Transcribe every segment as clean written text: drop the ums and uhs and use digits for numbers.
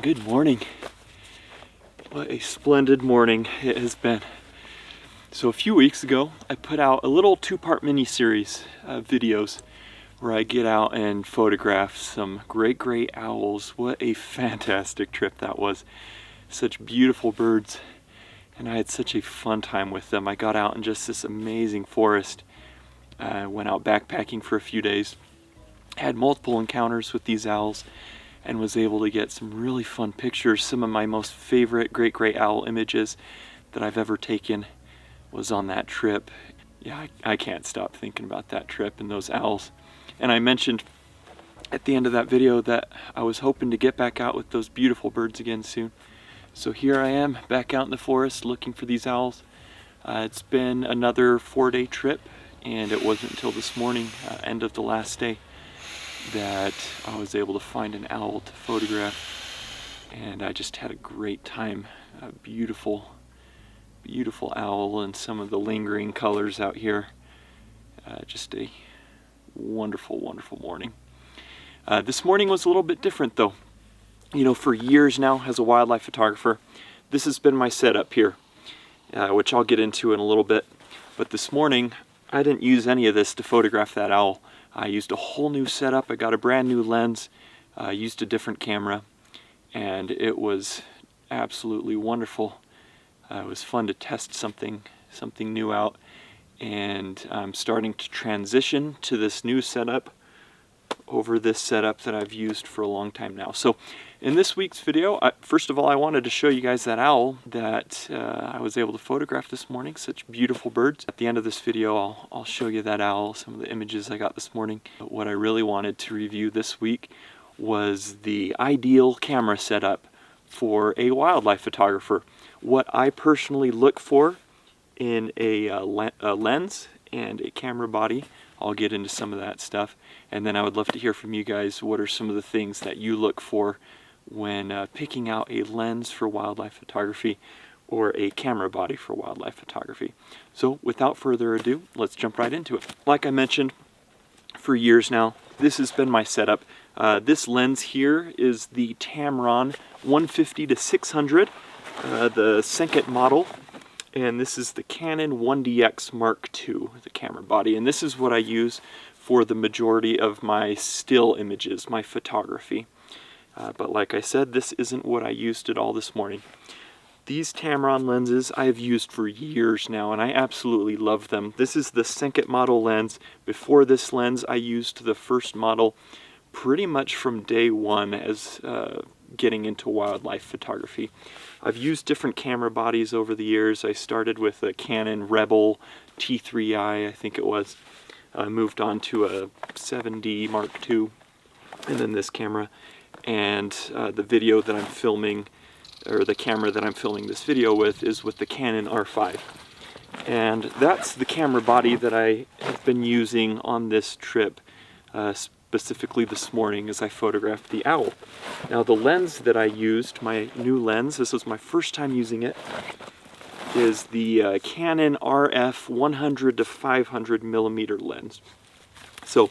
Good morning. What a splendid morning it has been. So a few weeks ago, I put out a little two-part mini-series of videos where I get out and photograph some great owls. What a fantastic trip that was. Such beautiful birds, and I had such a fun time with them. I got out in just this amazing forest. Went out backpacking for a few days. Had multiple encounters with these owls and was able to get some really fun pictures. Some of my most favorite great owl images that I've ever taken was on that trip. Yeah, I can't stop thinking about that trip and those owls. And I mentioned at the end of that video that I was hoping to get back out with those beautiful birds again soon. So here I am back out in the forest looking for these owls. It's been another 4-day trip, and it wasn't until this morning, end of the last day, that I was able to find an owl to photograph, and I just had a great time. A beautiful owl and some of the lingering colors out here. Just a wonderful morning. This morning was a little bit different though. You know, for years now as a wildlife photographer, this has been my setup here, which I'll get into in a little bit. But this morning, I didn't use any of this to photograph that owl. I used a whole new setup. I got a brand new lens, used a different camera, and it was absolutely wonderful. It was fun to test something new out, and I'm starting to transition to this new setup over this setup that I've used for a long time now. So in this week's video, first of all, I wanted to show you guys that owl that I was able to photograph this morning. Such beautiful birds. At the end of this video, I'll show you that owl, some of the images I got this morning. But what I really wanted to review this week was the ideal camera setup for a wildlife photographer. What I personally look for in a lens and a camera body. I'll get into some of that stuff, and then I would love to hear from you guys. What are some of the things that you look for when picking out a lens for wildlife photography or a camera body for wildlife photography? So without further ado, let's jump right into it. Like I mentioned, for years now, this has been my setup. This lens here is the Tamron 150-600, the Senket model. And this is the Canon 1DX Mark II, the camera body. And this is what I use for the majority of my still images, my photography. But like I said, this isn't what I used at all this morning. These Tamron lenses I have used for years now, and I absolutely love them. This is the Senket model lens. Before this lens, I used the first model pretty much from day one as getting into wildlife photography. I've used different camera bodies over the years. I started with a Canon Rebel T3i, I think it was. I moved on to a 7D Mark II, and then this camera. And the video that I'm filming, or the camera that I'm filming this video with, is with the Canon R5. And that's the camera body that I have been using on this trip, specifically this morning as I photographed the owl. Now the lens that I used, my new lens, this was my first time using it, is the Canon RF 100-500 millimeter lens. So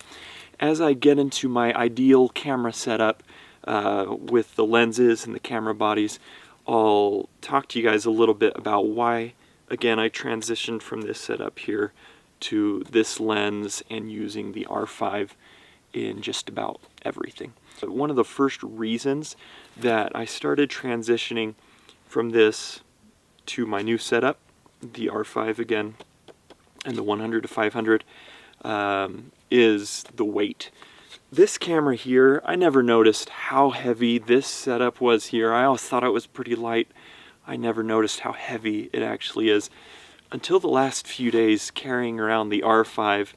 as I get into my ideal camera setup with the lenses and the camera bodies, I'll talk to you guys a little bit about why, again, I transitioned from this setup here to this lens and using the R5 in just about everything. But one of the first reasons that I started transitioning from this to my new setup, the R5 again, and the 100-500, is the weight. This camera here, I never noticed how heavy this setup was here. I always thought it was pretty light. I never noticed how heavy it actually is until the last few days carrying around the R5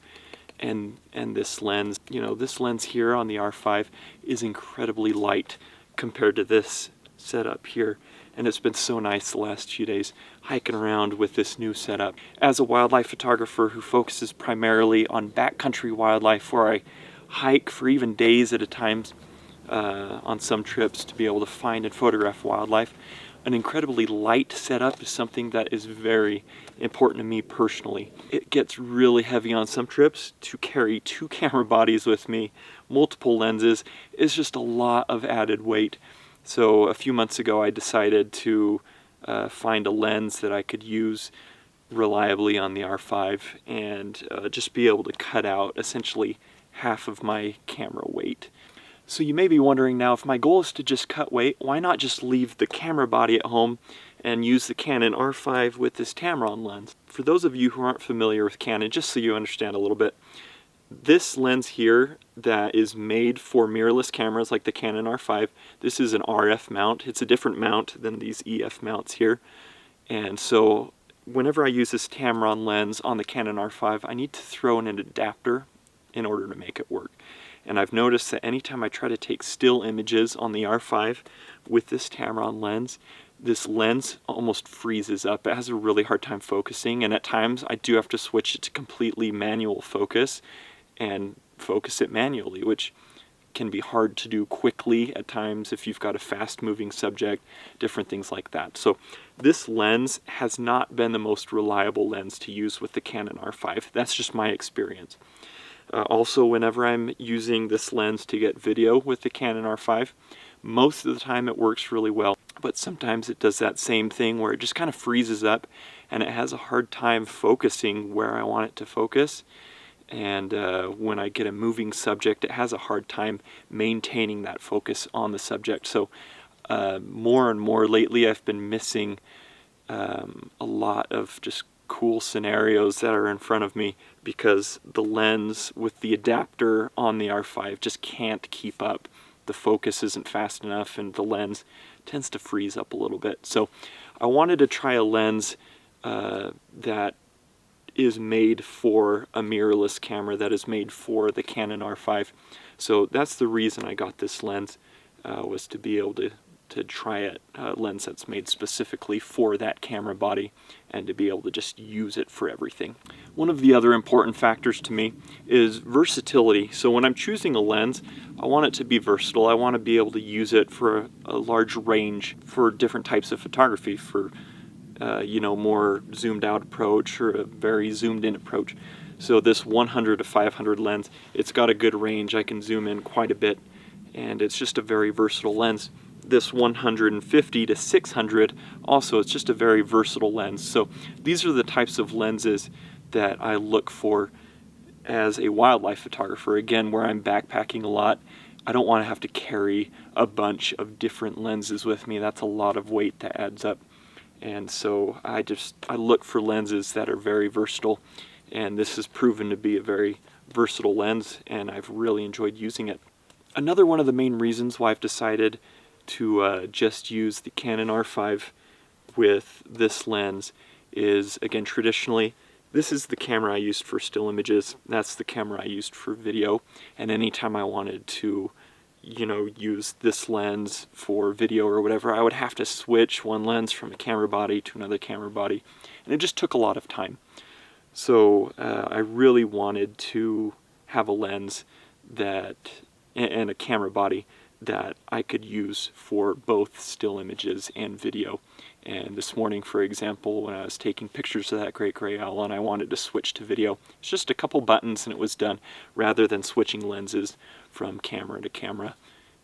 and this lens. You know, this lens here on the R5 is incredibly light compared to this setup here, and it's been so nice the last few days hiking around with this new setup. As a wildlife photographer who focuses primarily on backcountry wildlife, where I hike for even days at a time on some trips to be able to find and photograph wildlife, an incredibly light setup is something that is very important to me personally. It gets really heavy on some trips. To carry 2 camera bodies with me, multiple lenses, is just a lot of added weight. So a few months ago I decided to find a lens that I could use reliably on the R5 and just be able to cut out essentially half of my camera weight. So you may be wondering now, if my goal is to just cut weight, why not just leave the camera body at home and use the Canon R5 with this Tamron lens? For those of you who aren't familiar with Canon, just so you understand a little bit, this lens here that is made for mirrorless cameras like the Canon R5, this is an RF mount. It's a different mount than these EF mounts here. And so whenever I use this Tamron lens on the Canon R5, I need to throw in an adapter in order to make it work. And I've noticed that anytime I try to take still images on the R5 with this Tamron lens, this lens almost freezes up. It has a really hard time focusing, and at times I do have to switch it to completely manual focus and focus it manually, which can be hard to do quickly at times if you've got a fast moving subject, different things like that. So this lens has not been the most reliable lens to use with the Canon R5. That's just my experience. Also, whenever I'm using this lens to get video with the Canon R5, most of the time it works really well, but sometimes it does that same thing where it just kind of freezes up and it has a hard time focusing where I want it to focus. And when I get a moving subject, it has a hard time maintaining that focus on the subject. So more and more lately I've been missing a lot of just cool scenarios that are in front of me because the lens with the adapter on the R5 just can't keep up. The focus isn't fast enough and the lens tends to freeze up a little bit. So I wanted to try a lens that is made for a mirrorless camera, that is made for the Canon R5. So that's the reason I got this lens, was to be able to try it, a lens that's made specifically for that camera body and to be able to just use it for everything. One of the other important factors to me is versatility. So when I'm choosing a lens, I want it to be versatile. I want to be able to use it for a large range for different types of photography, for you know, more zoomed out approach or a very zoomed in approach. So this 100 to 500 lens, it's got a good range. I can zoom in quite a bit and it's just a very versatile lens. This 150 to 600 also, it's just a very versatile lens. So these are the types of lenses that I look for as a wildlife photographer. Again, where I'm backpacking a lot, I don't want to have to carry a bunch of different lenses with me. That's a lot of weight that adds up. And so I look for lenses that are very versatile, and this has proven to be a very versatile lens, and I've really enjoyed using it. Another one of the main reasons why I've decided to just use the Canon R5 with this lens is, again, traditionally, this is the camera I used for still images, that's the camera I used for video, and anytime I wanted to, you know, use this lens for video or whatever, I would have to switch one lens from a camera body to another camera body, and it just took a lot of time. So I really wanted to have a lens that, and a camera body that I could use for both still images and video. And this morning, for example, when I was taking pictures of that great gray owl and I wanted to switch to video, it's just a couple buttons and it was done, rather than switching lenses from camera to camera.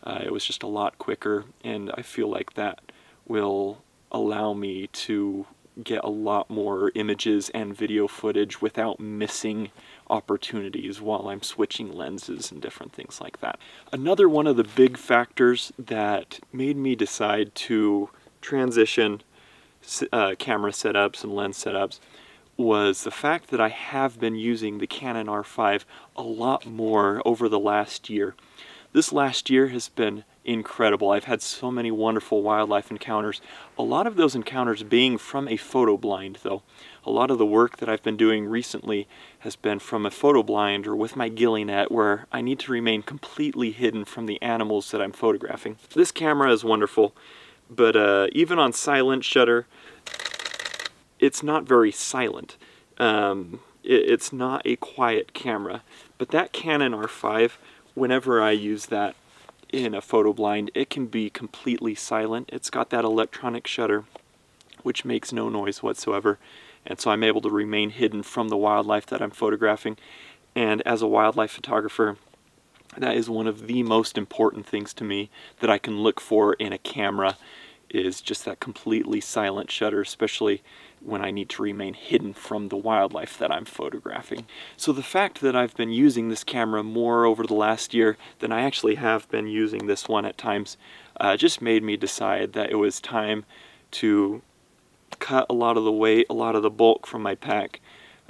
It was just a lot quicker, and I feel like that will allow me to get a lot more images and video footage without missing opportunities while I'm switching lenses and different things like that. Another one of the big factors that made me decide to transition camera setups and lens setups was the fact that I have been using the Canon R5 a lot more over the last year. This last year has been incredible. I've had so many wonderful wildlife encounters. A lot of those encounters being from a photo blind, though. A lot of the work that I've been doing recently has been from a photo blind or with my ghillie net, where I need to remain completely hidden from the animals that I'm photographing. This camera is wonderful, but even on silent shutter, it's not very silent. It's not a quiet camera, but that Canon R5, whenever I use that in a photo blind, it can be completely silent. It's got that electronic shutter, which makes no noise whatsoever, and so I'm able to remain hidden from the wildlife that I'm photographing. And as a wildlife photographer, That is one of the most important things to me that I can look for in a camera, is just that completely silent shutter, especially when I need to remain hidden from the wildlife that I'm photographing. So the fact that I've been using this camera more over the last year than I actually have been using this one at times just made me decide that it was time to cut a lot of the weight, a lot of the bulk from my pack,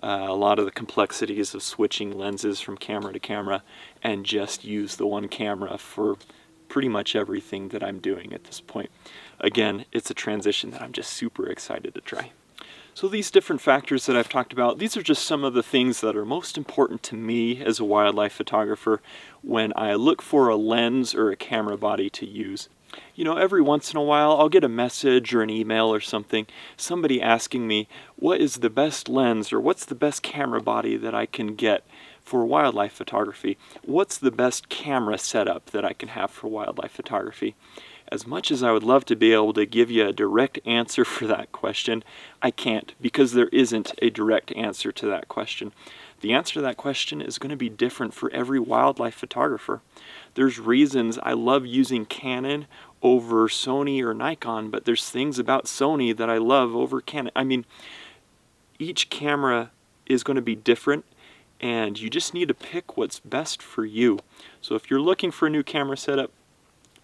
a lot of the complexities of switching lenses from camera to camera, and just use the one camera for pretty much everything that I'm doing at this point. Again, it's a transition that I'm just super excited to try. So these different factors that I've talked about, these are just some of the things that are most important to me as a wildlife photographer when I look for a lens or a camera body to use. You know, every once in a while I'll get a message or an email or something, somebody asking me what is the best lens or what's the best camera body that I can get for wildlife photography. What's the best camera setup that I can have for wildlife photography? As much as I would love to be able to give you a direct answer for that question, I can't, because there isn't a direct answer to that question. The answer to that question is going to be different for every wildlife photographer. There's reasons I love using Canon over Sony or Nikon, but there's things about Sony that I love over Canon. I mean, each camera is going to be different, and you just need to pick what's best for you. So if you're looking for a new camera setup,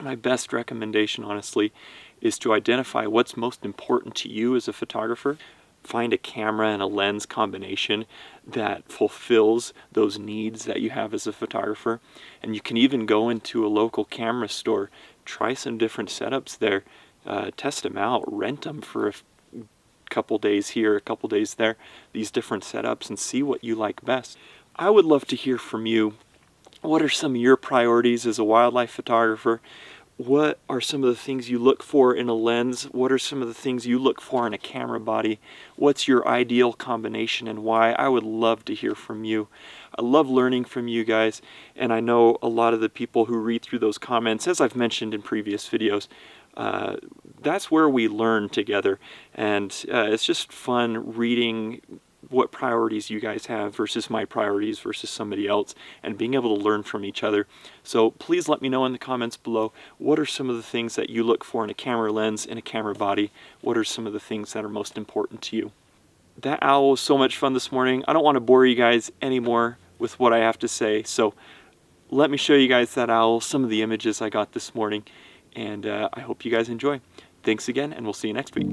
my best recommendation, honestly, is to identify what's most important to you as a photographer. Find a camera and a lens combination that fulfills those needs that you have as a photographer. And you can even go into a local camera store, try some different setups there, test them out, rent them for a couple days here, a couple days there, these different setups, and see what you like best. I would love to hear from you. What are some of your priorities as a wildlife photographer? What are some of the things you look for in a lens? What are some of the things you look for in a camera body? What's your ideal combination and why? I would love to hear from you. I love learning from you guys, and I know a lot of the people who read through those comments, as I've mentioned in previous videos, that's where we learn together, and it's just fun reading what priorities you guys have versus my priorities versus somebody else, and being able to learn from each other. So please let me know in the comments below, what are some of the things that you look for in a camera lens, in a camera body? What are some of the things that are most important to you? That owl was so much fun this morning. I don't want to bore you guys anymore with what I have to say, so let me show you guys that owl, some of the images I got this morning, and I hope you guys enjoy. Thanks again, and we'll see you next week.